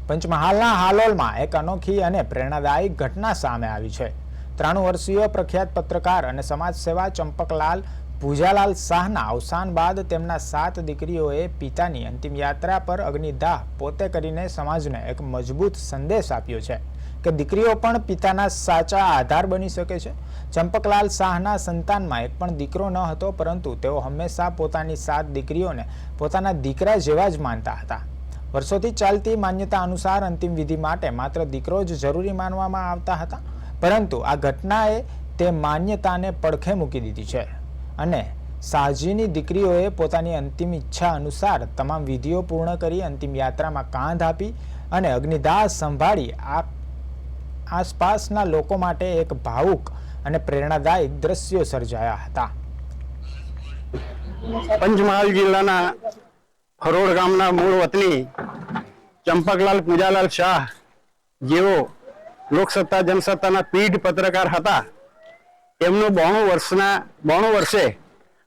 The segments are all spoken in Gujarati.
પંચમહાલના હાલોલમાં એક અનોખી અને પ્રેરણાદાયી ઘટના સામે આવી છે। 93 વર્ષીય પ્રખ્યાત પત્રકાર અને સમાજસેવા ચંપકલાલ પૂજાલાલ શાહના અવસાન બાદ તેમના 7 દીકરીઓએ પિતાની અંતિમ યાત્રા પર અગ્નિદાહ પોતે કરીને સમાજને એક મજબૂત સંદેશ આપ્યો છે કે દીકરીઓ પણ પિતાના સાચા આધાર બની શકે છે। ચંપકલાલ શાહના સંતાનમાં એક પણ દીકરો ન હતો, પરંતુ તેઓ હંમેશા પોતાની 7 દીકરીઓને પોતાના દીકરા જેવા જ માનતા હતા। વર્ષોથી ચાલતી માન્યતા અનુસાર અંતિમ વિધિ માટે માત્ર દીકરો જ જરૂરી માનવામાં આવતા હતા, પરંતુ આ ઘટનાએ તે માન્યતાને પડખે મૂકી દીધી છે અને શાહજીની દીકરીઓએ પોતાની અંતિમ ઈચ્છા અનુસાર તમામ વિધિઓ પૂર્ણ કરી અંતિમ યાત્રામાં કાંધ આપી અને અગ્નિદાહ સંભાળી આસપાસના લોકો માટે એક ભાવુક અને પ્રેરણાદાયક દ્રશ્યો સર્જાયા હતા। પંચમહાલ જિલ્લાના હરોડ ગામના મૂળ વતની ચંપકલાલ પૂજાલાલ શાહ જેઓ લોકસત્તા જનસત્તાના પીઢ પત્રકાર હતા, તેમનું 92 વર્ષે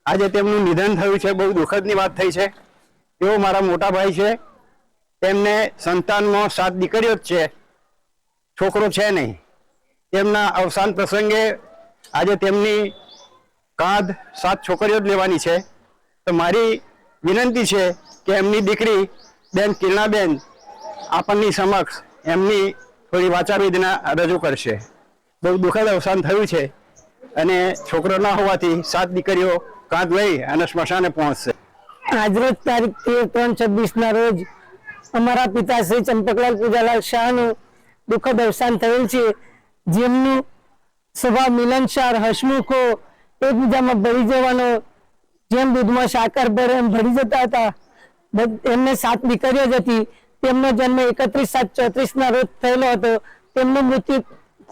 આજે તેમનું નિધન થયું છે। બહુ દુઃખદની વાત થઈ છે। તેઓ મારા મોટા ભાઈ છે। તેમને સંતાનમાં 7 દીકરીઓ જ છે, છોકરો છે નહીં। તેમના અવસાન પ્રસંગે આજે તેમની કાંધ 7 છોકરીઓ જ લેવાની છે। તો મારી વિનંતી છે કે એમની દીકરી બેન કિરણાબેન આપણની સમક્ષ એમની થોડી વાચા વેદના રજૂ કરશે। બહુ દુઃખદ અવસાન થયું છે અને છોકરો ના હોવાથી 7 દીકરીઓ કાંધ લઈ અને સ્મશાને પહોંચશે। આજરોજ તારીખ 13/3/26 રોજ અમારા પિતા શ્રી ચંપકલાલ પૂજાલાલ શાહનું દુઃખદ અવસાન થયેલ છે, જેમનું સ્વભાવ મિલનસાર, હસમુખો, એકબીજામાં ભળી જવાનો, જેમ દૂધમાં સાકર ભરે એમ ભળી જતા હતા। એમને 7 દીકરીઓ જ હતી। તેમનો જન્મ 31/7/34 રોજ થયેલો હતો। તેમનું મૃત્યુ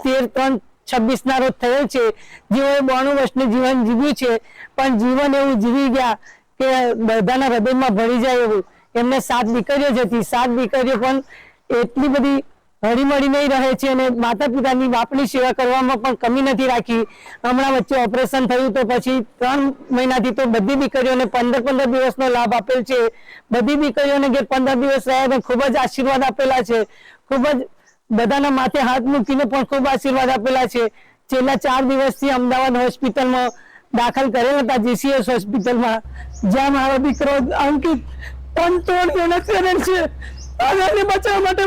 13/3/26 રોજ થયેલ છે। જેઓએ 92 વર્ષનું જીવન જીવ્યું છે, પણ જીવન એવું જીવી ગયા કે બધાના હૃદયમાં ભળી જાય એવું। એમને 7 દીકરીઓ જ હતી। 7 દીકરીઓ પણ એટલી બધી હળીમળી નહીં રહે છે અને માતા પિતાની બાપની સેવા કરવામાં પણ કમી નથી રાખી। હમણાં વચ્ચે ઓપરેશન થયું તો પછી 3 મહિનાથી તો બધી દીકરીઓને 15 દિવસનો લાભ આપેલ છે। બધી દીકરીઓને જે 15 દિવસ રહ્યા તો ખૂબ જ આશીર્વાદ આપેલા છે। ખૂબ જ બધાના માથે હાથ મૂકીને પણ ખૂબ આશીર્વાદ આપેલા છે। છેલ્લા 4 દિવસથી અમદાવાદ હોસ્પિટલમાં દાખલ કરેલ હતા, જીસીએસ હોસ્પિટલમાં, જ્યાં મારો દીકરો અંકિત તનતોડ મહેનત કરેલ છે આગળની બચાવવા માટે।